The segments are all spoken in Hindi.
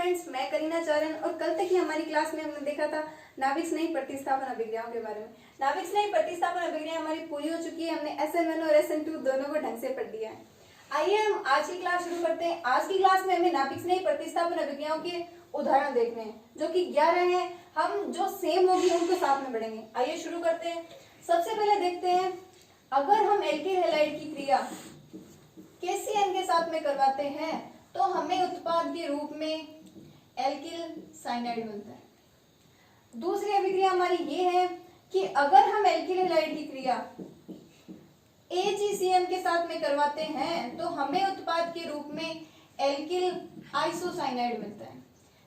फ्रेंड्स, मैं करीना चारण और कल तक ही हमारी क्लास में हमने देखा था नाभिक स्नेही प्रतिस्थापन अभिक्रियाओं के बारे में। नाभिक स्नेही प्रतिस्थापन अभिक्रिया हमारी पूरी हो चुकी है। हमने SN1 और SN2 दोनों को ढंग से पढ़ दिया है। आइए हम आज की क्लास शुरू करते हैं। आज की क्लास में हमें नाभिक स्नेही प्रतिस्थापन अभिक्रियाओं के उदाहरण देखने हैं, जो कि 11 हैं। हम जो सेम होगी उनको साथ में पढ़ेंगे। आइए शुरू करते हैं। सबसे पहले देखते हैं, अगर हम एल्किल हैलाइड की क्रिया KCN के साथ में करवाते हैं तो हमें उत्पाद के रूप में एल्किल साइनाइड मिलता है। दूसरी अभिक्रिया हमारी ये है कि अगर हम एल्किल हैलाइड की क्रिया AgCN के साथ में करवाते हैं तो हमें उत्पाद के रूप में एल्किल आइसोसाइनाइड मिलता है।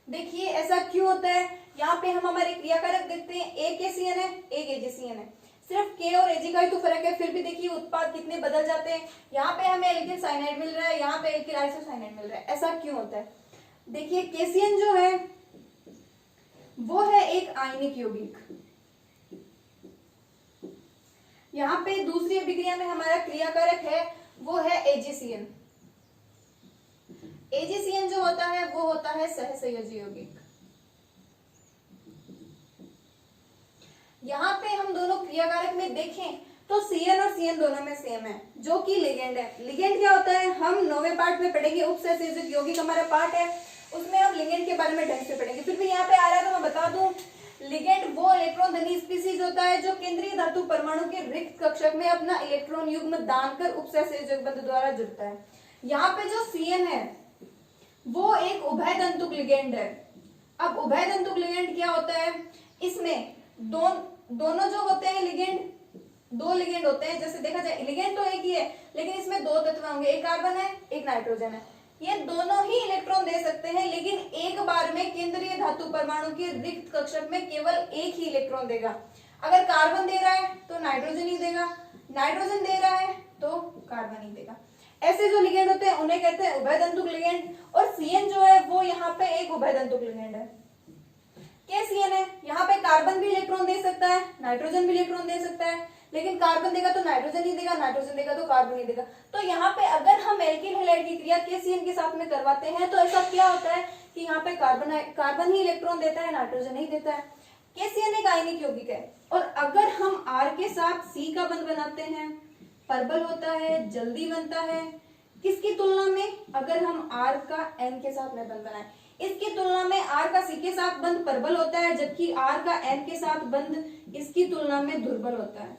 देखिए ऐसा क्यों होता है। यहाँ पे हम हमारे क्रियाकारक देखते हैं, एक KCN है, एक AgCN है। सिर्फ K और Ag का ही तो फर्क है, फिर भी देखिए उत्पाद कितने बदल जाते हैं। यहाँ पे हमें एल्किल साइनाइड मिल रहा है, यहाँ पे एल्किल आइसोसाइनाइड मिल रहा है। ऐसा क्यों होता है। देखिए KCN जो है वो है एक आयनिक यौगिक। यहाँ पे दूसरी अभिक्रिया में हमारा क्रियाकारक है वो है AgCN। AgCN जो होता है वो होता है सहसंयोजी यौगिक। यहाँ पे हम दोनों क्रियाकारक में देखें तो Cn और Cn दोनों में सेम है, जो कि लिगेंड है। लिगेंड क्या होता है हम 9वें पार्ट में पढ़ेंगे। उपसहसंयोजक यौगिक हमारा पार्ट है, उसमें हम लिगेंड के बारे में ढंग से पढ़ेंगे। फिर भी यहाँ पे आ रहा है तो मैं बता दूं, लिगेंड वो इलेक्ट्रॉन धनी स्पीसीज होता है जो केंद्रीय धातु परमाणु के रिक्त कक्षक में अपना इलेक्ट्रॉन युग्म दान कर उपसहसंयोजक बंध द्वारा जुड़ता है। यहाँ पे जो Cn है वो एक उभयतंतुक लिगेंड है। अब उभयतंतुक लिगेंड क्या होता है, इसमें दोनों जो होते हैं लिगेंड, दो लिगेंड होते हैं। जैसे देखा जाए लिगेंड तो एक ही है, लेकिन इसमें दो तत्व होंगे, एक कार्बन है एक नाइट्रोजन है। ये दोनों ही इलेक्ट्रॉन दे सकते हैं, लेकिन एक बार में केंद्रीय धातु परमाणु के रिक्त कक्षक में केवल एक ही इलेक्ट्रॉन देगा। अगर कार्बन दे रहा है तो नाइट्रोजन ही देगा, नाइट्रोजन दे रहा है तो कार्बन ही देगा। ऐसे जो लिगेंड होते हैं उन्हें कहते हैं उभयतंतुक लिगेंड। और Cn जो है वो यहाँ पे एक उभयतंतुक लिगेंड है। KCN है, यहाँ पे कार्बन भी इलेक्ट्रॉन दे सकता है, नाइट्रोजन भी इलेक्ट्रॉन दे सकता है, लेकिन कार्बन देगा तो नाइट्रोजन ही देगा, नाइट्रोजन देगा तो कार्बन ही देगा। तो यहाँ पे अगर हम एल्किल हैलाइड की क्रिया KCN के साथ में करवाते हैं तो ऐसा क्या होता है कि यहाँ पे कार्बन ही इलेक्ट्रॉन देता है, नाइट्रोजन ही देता है। KCN एक आयनिक यौगिक है, और अगर हम R के साथ C का बंध बनाते हैं, परबल होता है, जल्दी बनता है। किसकी तुलना में, अगर हम R का N के साथ में बंध बनाए, इसकी तुलना में R का C के साथ बंध प्रबल होता है, जबकि R का N के साथ बंध इसकी तुलना में दुर्बल होता है।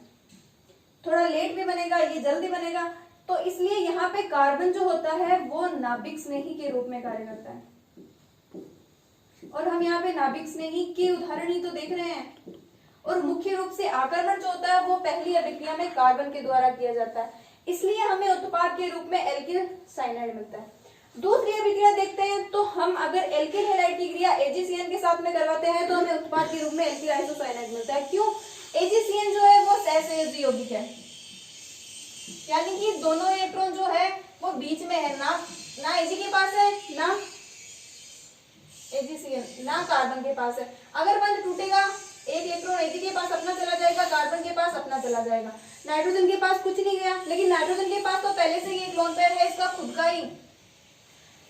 थोड़ा लेट भी बनेगा, ये जल्दी बनेगा। तो इसलिए यहाँ पे कार्बन जो होता है वो नाभिक स्नेही के रूप में कार्य करता है। और हम यहाँ पे नाभिक स्नेही के उदाहरण ही तो देख रहे हैं। और मुख्य रूप से आकर्मण जो होता है वो पहली अभिक्रिया में कार्बन के द्वारा किया जाता है, इसलिए हमें उत्पाद के रूप में एल्किल साइनाइड मिलता है। दूसरी अभिक्रिया देखते हैं, तो हम अगर एल्किल हैलाइड की क्रिया AgCN के साथ में करवाते हैं तो हमें उत्पाद के रूप में एल्किल आइसोसाइनाइड मिलता है। क्यों, AgCN जो है वो सहसंयोजी यौगिक है, यानी कि दोनों इलेक्ट्रॉन जो है वो बीच में है, ना Ag के पास है ना AgCN, ना कार्बन के पास है। अगर बंध टूटेगा, एक इलेक्ट्रॉन Ag के पास अपना चला जाएगा, कार्बन के पास अपना चला जाएगा, नाइट्रोजन के पास कुछ नहीं गया। लेकिन नाइट्रोजन के पास तो पहले से ही एक लोन पेयर है, इसका खुद का ही,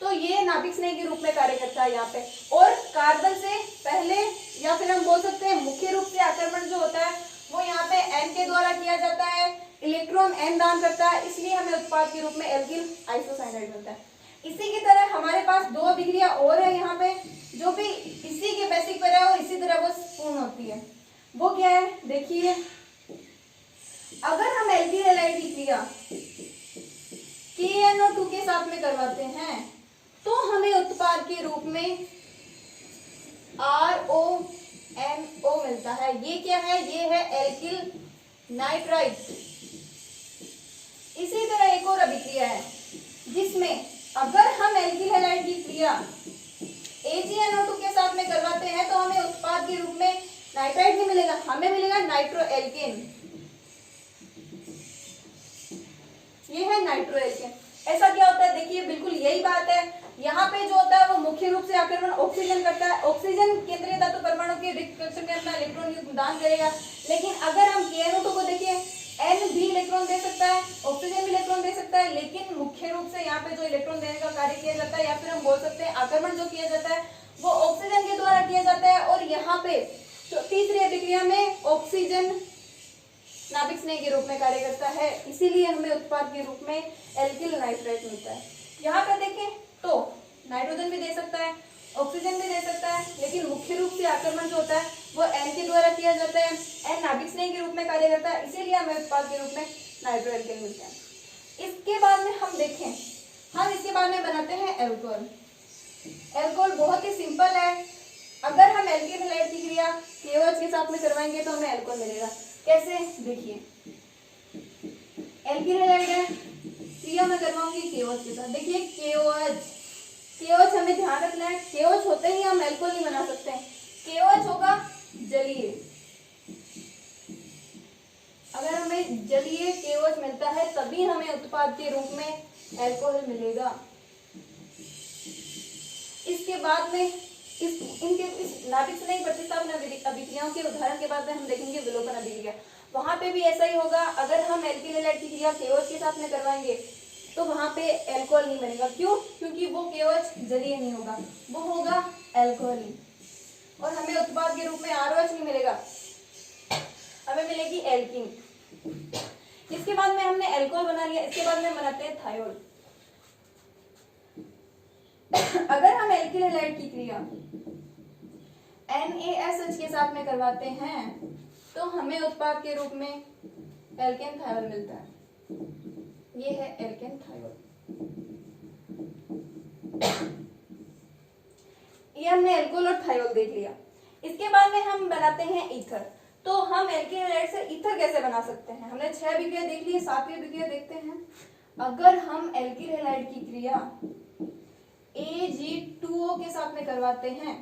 तो ये नाभिक स्नेही के रूप में कार्य करता है यहाँ पे। और कार्बन से पहले, या फिर हम बोल सकते हैं मुख्य रूप से आक्रमण जो होता है वो यहाँ पे N के द्वारा किया जाता है, इलेक्ट्रॉन N दान करता है, इसलिए हमें उत्पाद के रूप में एल्किल आइसोसाइनाइड मिलता है। इसी की तरह हमारे पास दो अभिक्रिया और है यहाँ पे, जो भी इसी के बेसिक पर है और इसी तरह वो पूर्ण होती है। वो क्या है, देखिए अगर हम एल्किल हैलाइड की क्रिया KNO2 के साथ में करवाते हैं तो हमें उत्पाद के रूप में RONO मिलता है। ये क्या है, ये है एल्किल नाइट्राइट। इसी तरह एक और अभिक्रिया है जिसमें अगर हम एल्किल हैलाइड की क्रिया AgNO2 के साथ में करवाते हैं तो हमें उत्पाद के रूप में नाइट्राइट नहीं मिलेगा, हमें मिलेगा नाइट्रोएल्केन। ये है नाइट्रोएल्केन। ऐसा क्या होता है, देखिए बिल्कुल यही बात है। यहाँ पे जो होता है वो मुख्य रूप से आक्रमण ऑक्सीजन करता है। ऑक्सीजन केंद्रीय धातु परमाणु के रिक्त कक्षक में अपना इलेक्ट्रॉन युग्म दान करेगा। लेकिन अगर हम KNO2 को देखिए, N भी इलेक्ट्रॉन दे सकता है, ऑक्सीजन भी इलेक्ट्रॉन दे सकता है, लेकिन मुख्य रूप से यहाँ पे जो इलेक्ट्रॉन देने का कार्य किया जाता है, या फिर हम बोल सकते हैं आक्रमण जो किया जाता है पे तो तीसरी अभिक्रिया में ऑक्सीजन नाभिक स्नेह के रूप में कार्य करता है, इसीलिए हमें उत्पाद के रूप में एल्किल नाइट्राइट मिलता है। यहाँ पे देखें तो नाइट्रोजन भी दे सकता है, ऑक्सीजन भी दे सकता है, लेकिन मुख्य रूप से आक्रमण जो होता है वो एन के द्वारा किया जाता है। एन नाभिक स्नेह के रूप में कार्य करता है, इसीलिए हमें उत्पाद के रूप में नाइट्रो एल्केन मिलता है। इसके बाद में हम देखें, हम इसके बाद में बनाते हैं एल्कोहल। एल्कोहल बहुत ही सिंपल है। अगर हम एल्किल हैलाइड की क्रिया KOH के साथ में करवाएंगे तो हमें एल्कोहल मिलेगा। कैसे? देखिए, एल्किल हैलाइड है, क्रिया मैं करवाऊंगी KOH के साथ। देखिए KOH हमें ध्यान रखना है, KOH होते ही हम एल्कोहल नहीं बना सकते हैं। KOH होगा जलीय। अगर हमें जलीय KOH मिलता है तभी हमें उत्पाद के रूप में एल्कोहल मिलेगा। इसके बाद में इस नाभिक स्नेह प्रतिस्थापन अभिक्रियाओं के उदाहरण के बाद में हम देखेंगे विलोपन अभिक्रिया। वहां पे भी ऐसा ही होगा। अगर हम एल्किल हैलाइड की क्रिया KOH के साथ में करवाएंगे तो वहां पे एल्कोहल नहीं बनेगा। क्यों? क्योंकि वो KOH जलीय नहीं होगा, वो होगा एल्कोहल ही, और हमें उत्पाद के रूप में ROH नहीं मिलेगा, हमें मिलेगी एल्कीन। इसके बाद में हमने एल्कोहल बना लिया। इसके बाद में बनाते हैं थायोल। अगर हम एल्किल हैलाइड की क्रिया NaSH के साथ में करवाते हैं तो हमें उत्पाद के रूप में एल्केन थायोल मिलता है। ये है एल्केन थायोल। ये हमने एल्कोहल और थायोल देख लिया। इसके बाद में हम बनाते हैं ईथर। तो हम एल्किल हैलाइड से ईथर कैसे बना सकते हैं? हमने 6 अभिक्रिया देख ली है, 7वीं अभिक्रिया देखते हैं। अगर हम एल्किल हैलाइड की क्रिया Ag2O के साथ में करवाते हैं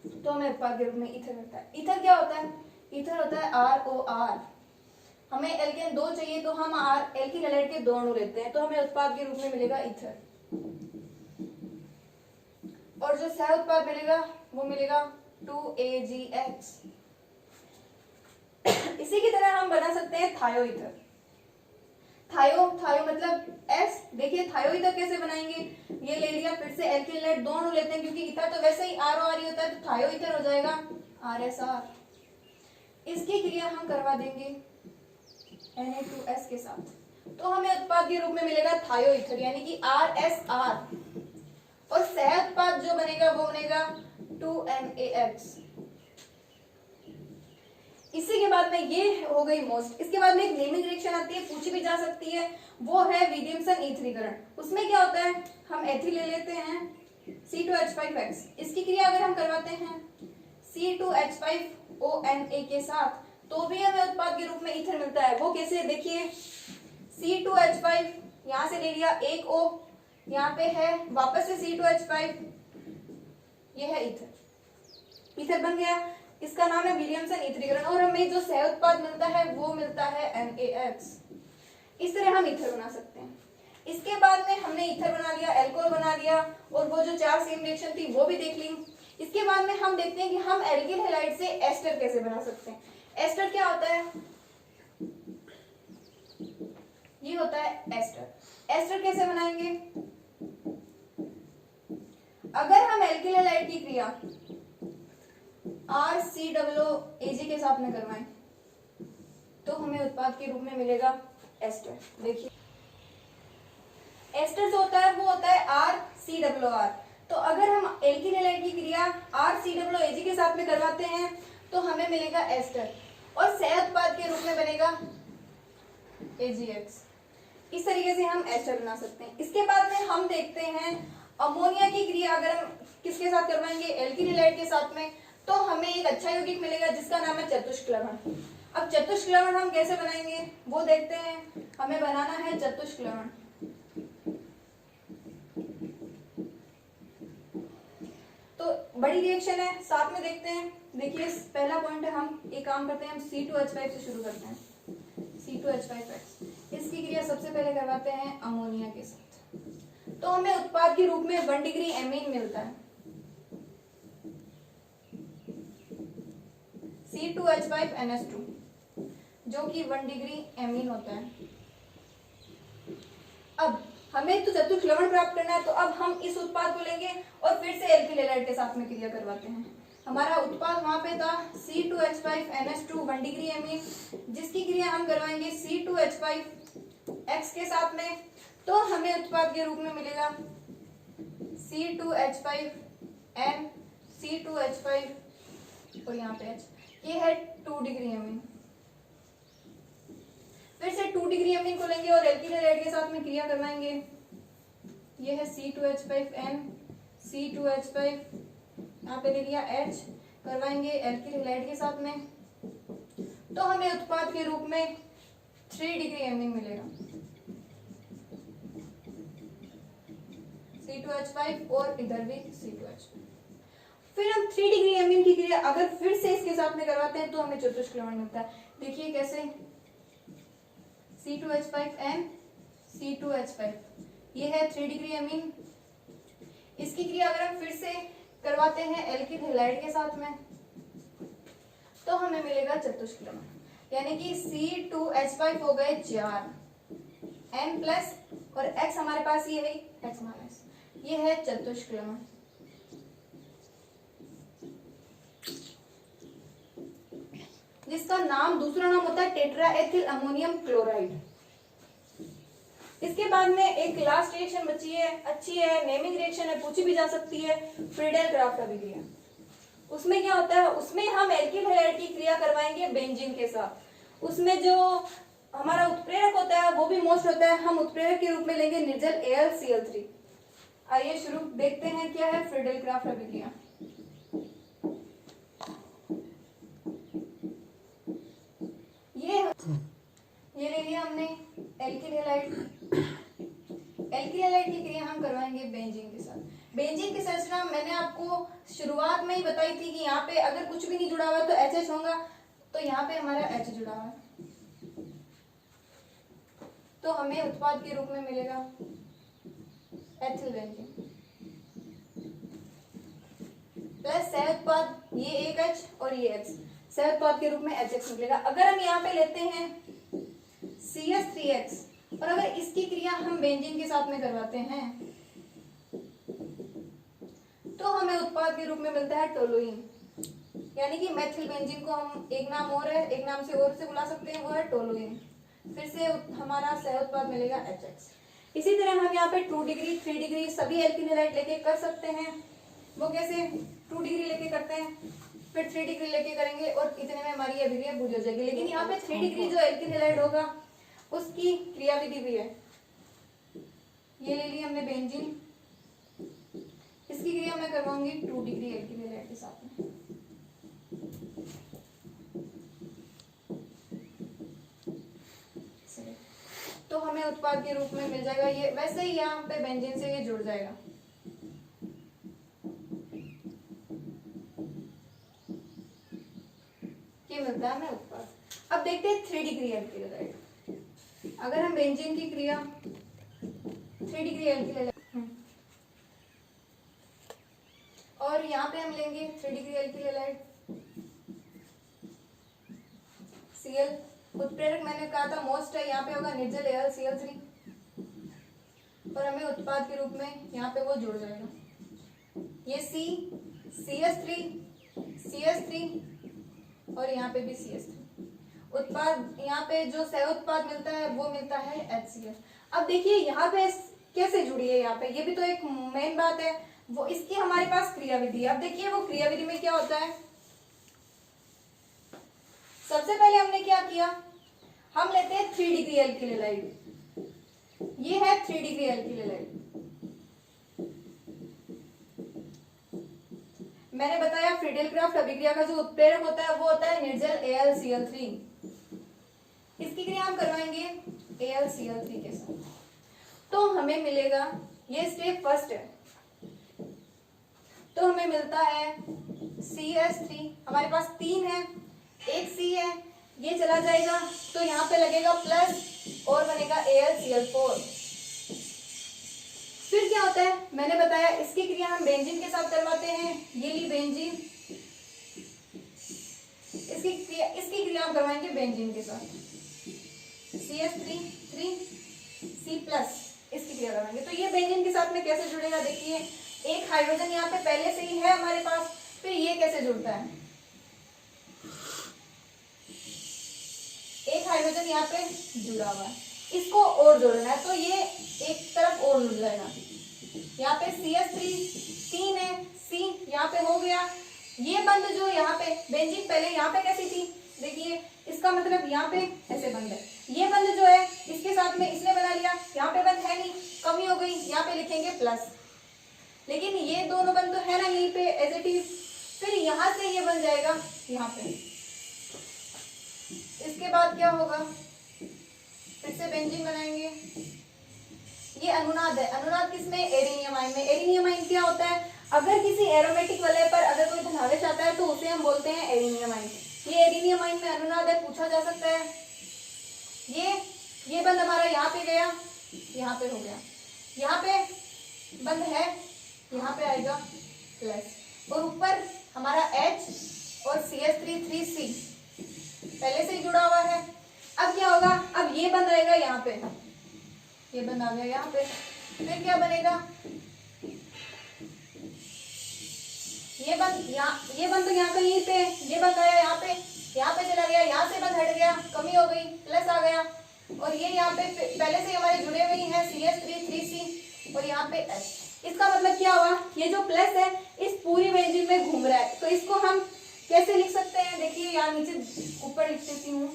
तो हमें उत्पाद के रूप में ईथर मिलता है। ईथर क्या होता है? ईथर होता है ROR। हमें एल्केन 2 चाहिए तो हम एल्किल हैलाइड के 2 अणु लेते हैं, तो हमें उत्पाद के रूप में मिलेगा ईथर। और जो सह उत्पाद मिलेगा वो मिलेगा 2AgX। इसी की तरह हम बना सकते हैं थायो ईथर। थायो मतलब S। देखिए थायो ईथर कैसे बनाएंगे? ये ले लिया, फिर से एल्किल हैलाइड 2 अणु लेते हैं, क्योंकि ईथर तो वैसे ही ROR ही होता है, तो थायो ईथर हो जाएगा RSR। इसकी क्रिया हम करवा देंगे Na2S के साथ, तो हमें उत्पाद के रूप में मिलेगा थायो ईथर, यानी कि RSR। और सह उत्पाद जो बनेगा वो बनेगा 2NaX। इसी के बाद में ये हो गई मोस्ट। इसके बाद में एक नेमिंग रिएक्शन आती है, पूछी भी जा सकती है, वो है विलियमसन ईथरीकरण। उसमें क्या होता है? हम एथिल ले लेते हैं C2H5X। इसकी क्रिया अगर हम करवाते हैं C2H5ONA के साथ तो भी हमें उत्पाद के रूप में ईथर मिलता है। वो कैसे? देखिए, C2H5 यहां से ले लिया, एक O यहाँ पे है, वापस से C2H5, ये है ईथर। ईथर बन गया। इसका नाम है विलियमसन ईथरीकरण, और हमें जो सह उत्पाद मिलता है वो मिलता है NaX। इस तरह हम ईथर बना सकते हैं। इसके बाद में हमने ईथर बना लिया, एल्कोहल बना लिया, और वो जो 4 सेम रिएक्शन थी वो भी देख ली। इसके बाद में हम देखते हैं कि हम एल्किल हैलाइड से एस्टर कैसे बना सकते हैं। एस्टर क्या होता है? ये होता है एस्टर। एस्टर कैसे बनाएंगे? अगर हम एल्किल हैलाइड की क्रिया RCOOAg के साथ में करवाएं तो हमें उत्पाद के रूप में मिलेगा एस्टर। देखिए, एस्टर जो होता है वो होता है RCOOR। तो अगर हम एल्किल हैलाइड की क्रिया RCOOAg के साथ में करवाते हैं तो हमें मिलेगा एस्टर, और सह उत्पाद के रूप में बनेगा AgX। इस तरीके से हम एस्टर बना सकते हैं। इसके बाद में हम देखते हैं अमोनिया की क्रिया अगर हम किसके साथ करवाएंगे? एल्किल हैलाइड के साथ में, तो हमें एक अच्छा यौगिक मिलेगा जिसका नाम है चतुष्क लवण। अब चतुष्क लवण हम कैसे बनाएंगे वो देखते हैं। हमें बनाना है चतुष्क लवण। तो बड़ी रिएक्शन है, साथ में देखते हैं। देखिए, पहला पॉइंट है, हम एक काम करते हैं, हम C2H5 से शुरू करते हैं। C2H5X, इसकी क्रिया सबसे पहले करवाते हैं अमोनिया के साथ, तो हमें उत्पाद के रूप में 1 डिग्री एमीन मिलता है। C2H5NH2 जो कि 1 डिग्री एमीन होता है। अब हमें तो चतुष्क लवण प्राप्त करना है, तो अब हम इस उत्पाद को लेंगे और फिर से एल्किल हैलाइड के साथ में क्रिया करवाते हैं। हमारा उत्पाद वहां पे था C2H5NH2 1 डिग्री एमीन, जिसकी क्रिया हम करवाएंगे C2H5X के साथ में, तो हमें उत्पाद के रूप में मिलेगा C2H5N C2H5 और यहाँ पे H, ये है 2 डिग्री एमीन। फिर से 2 डिग्री एमीन को लेंगे और एल्किल हैलाइड के साथ में क्रिया करवाएंगे। ये है C2H5N C2H5, यहाँ पे ले लिया H, करवाएंगे एल्किल हैलाइड के साथ में, तो हमें उत्पाद के रूप में 3 डिग्री एमीन मिलेगा C2H5 और इधर भी C2H5। फिर हम 3 डिग्री एमीन की क्रिया अगर फिर से इसके साथ में करवाते हैं तो हमें चतुष्क्रियाण मिलता है। देखिए कैसे, C2H5N C2H5, ये है 3 डिग्री एमीन। इसकी क्रिया अगर हम फिर से करवाते हैं एल्किल हैलाइड के साथ में तो हमें मिलेगा चतुष्क्रियाण, यानी कि C2H5 हो गए 4, N प्लस और X हमारे पास ये है X माइनस, ये है चतुष्क्रियाण। जिसका नाम, दूसरा नाम होता है टेट्राएथिल अमोनियम क्लोराइड। इसके बाद में एक लास्ट रिएक्शन बची है, अच्छी है, नेमिंग रिएक्शन है, पूछी भी जा सकती है, फ्रीडेल क्राफ्ट अभिक्रिया। उसमें क्या होता है, उसमें हम एल्किल हैलाइड की क्रिया करवाएंगे बेंजीन के साथ। उसमें जो हमारा उत्प्रेरक होता है वो भी मोस्ट होता है, हम उत्प्रेरक के रूप में लेंगे निर्जल AlCl3। आइए शुरू देखते हैं क्या है फ्रीडेल क्राफ्ट अभिक्रिया। ये ले लिया हमने एल्किल हैलाइड। एल्किल हैलाइड की क्रिया हम करवाएंगे बेंजीन के साथ। बेंजीन की संरचना मैंने आपको शुरुआत में ही बताई थी कि यहाँ पे अगर कुछ भी नहीं जुड़ा हुआ तो HH होगा, तो यहाँ पे हमारा H जुड़ा हुआ है, तो हमें उत्पाद के रूप में मिलेगा एथिल बेंजीन प्लस सह उत्पाद, ये एक H और ये X, सह उत्पाद के रूप में HX निकलेगा। अगर हम यहाँ पे लेते हैं CS3X और अगर इसकी क्रिया हम बेंजीन के साथ में करवाते हैं तो हमें उत्पाद के रूप में मिलता है टोलुइन, यानी कि मेथिल बेंजीन को हम एक नाम और है, एक नाम से और से बुला सकते हैं, वो है टोलुइन। फिर से हमारा सह उत्पाद मिलेगा HX। इसी तरह हम यहाँ पे 2 डिग्री 3 डिग्री सभी एल्किल हैलाइड लेके कर सकते हैं। वो कैसे, 2 डिग्री लेके करते हैं, फिर 3 डिग्री लेके करेंगे और इतने में हमारी अभिक्रिया पूरी हो जाएगी। लेकिन यहाँ पे 3 डिग्री जो एल्किल हैलाइड होगा उसकी क्रियाविधि भी है। ये ले ली हमने बेंजीन, इसकी क्रिया मैं करवाऊंगी 2 डिग्री एल्किल हैलाइड के साथ में। तो हमें उत्पाद के रूप में मिल जाएगा ये, वैसे ही यहाँ पे बेंजीन से ये जुड़ जाएगा। ये मिलता है हमें उत्पाद। अब देखते हैं 3 डिग्री एल्किल हैलाइड। अगर हम बेंजीन की क्रिया 3 डिग्री एल्किल हैलाइड और यहाँ पे हम लेंगे 3 डिग्री एल्किल हैलाइड Cl, उत्प्रेरक मैंने कहा था मोस्ट है, यहाँ पे होगा निर्जल AlCl3 और हमें उत्पाद के रूप में यहाँ पे वो जुड़ जाएगा, ये CS3 और यहाँ पे भी CS3। उत्पाद यहाँ पे जो सह उत्पाद मिलता है वो मिलता है HCl। अब देखिए यहाँ पे कैसे जुड़ी है, यहाँ पे ये भी तो एक मेन बात है, वो इसकी हमारे पास क्रियाविधि है। अब देखिए वो क्रियाविधि में क्या होता है, सबसे पहले हमने क्या किया, हम लेते हैं 3 डिग्री एल्किल हैलाइड, ये है 3 डिग्री एल्किल हैलाइड। मैंने बताया फ्रीडेल क्राफ्ट अभिक्रिया का जो उत्प्रेरक होता है वो होता है निर्जल AlCl3। इसकी क्रिया हम करवाएंगे AlCl3 के साथ, तो हमें मिलेगा, ये स्टेप फर्स्ट है, तो हमें मिलता है CS3, हमारे पास 3 है, एक C है, ये चला जाएगा तो यहाँ पे लगेगा प्लस और बनेगा AlCl4। फिर क्या होता है, मैंने बताया इसकी क्रिया हम बेंजीन के साथ करवाते हैं, ये ली बेंजीन, इसकी क्रिया हम करवाएंगे बेंजीन के साथ, CS3 C प्लस, इसकी क्रिया करवाएंगे। तो ये बेंजीन के साथ में कैसे जुड़ेगा, देखिए एक हाइड्रोजन यहाँ पे पहले से ही है हमारे पास, फिर ये कैसे जुड़ता है, एक हाइड्रोजन यहाँ पे जुड़ा हुआ है, इसको और जोड़ना है, तो ये एक तरफ और जुड़ जाएगा। यहाँ पे CH3 3 है, C यहाँ पे हो गया। ये बंद जो यहाँ पे बेंजीन पहले यहाँ पे कैसी थी, देखिए इसका मतलब यहाँ पे ऐसे बंद है, ये बंद जो है इसके साथ में इसने बना लिया, यहाँ पे बंद है नहीं, कमी हो गई, यहाँ पे लिखेंगे प्लस, लेकिन ये दोनों बंद तो है ना यहीं पे एज इट इज, फिर यहाँ से ये बन जाएगा यहाँ पे। इसके बाद क्या होगा, फिर से बेंजीन बनाएंगे, ये अनुनाद है, अनुनाद किसमें, एरिनियम आयन में। एरिनियम आयन क्या होता है, अगर किसी एरोमेटिक वलय पर अगर कोई धनावेश आता है तो उसे हम बोलते हैं एरिनियम आयन। ये एरिनियम आयन में अनुनाद है, पूछा जा सकता है। ये बंद हमारा यहाँ पे गया, यहाँ पे हो गया, यहाँ पे बंद है, यहाँ पे आएगा प्लस, और ऊपर हमारा H और CH3 3C पहले से ही जुड़ा हुआ है। अब क्या होगा, अब ये बंद आएगा यहाँ पे, ये बंद आ गया यहाँ पे, फिर क्या बनेगा, ये बंद तो यहाँ कहीं पे, ये बंद आया यहाँ पे चला गया, यहाँ से बंद हट गया, कमी हो गई, प्लस आ गया, और ये यहाँ पे पहले से हमारे जुड़े हुए हैं CH3 3C और यहाँ पे H। इसका मतलब क्या हुआ, ये जो प्लस है इस पूरी बेंजीन में घूम रहा है, तो इसको हम कैसे लिख सकते हैं, देखिए यहाँ नीचे ऊपर लिख देती हूँ,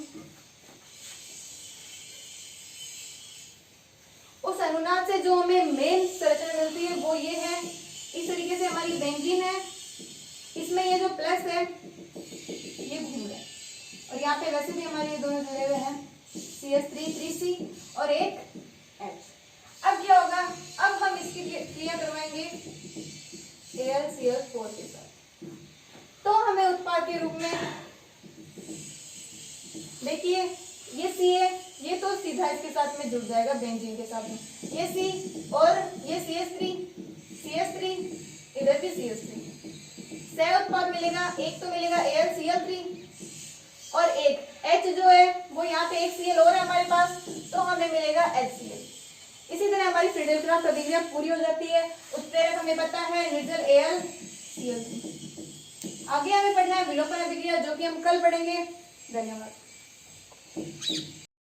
उस अनुनाद से जो हमें मेन संरचना मिलती है वो ये है। इस तरीके से हमारी बेंजीन है, इसमें ये जो प्लस है ये घूम रहा है, और यहाँ पे वैसे भी हमारे ये दोनों जुड़े हुए हैं CH3 3C और एक H। अब क्या होगा, अब हम इसकी क्रिया करवाएंगे AlCl4 के साथ, तो हमें उत्पाद के रूप में देखिए ये C है, ये तो सीधा इसके साथ में जुड़ जाएगा बेंजीन के साथ में, ये C और ये CH3 इधर भी CH3, सह उत्पाद मिलेगा, एक तो मिलेगा AlCl3 और एक H जो है वो यहाँ पे एक Cl और है हमारे पास, तो हमें मिलेगा HCl। इसी तरह हमारी फ्रीडेल-क्राफ्ट अभिक्रिया पूरी हो जाती है। उत्प्रेरक हमें पता है निर्जल AlCl3। आगे हमें पढ़ना है विलोपन अभिक्रिया, जो कि हम कल पढ़ेंगे। धन्यवाद।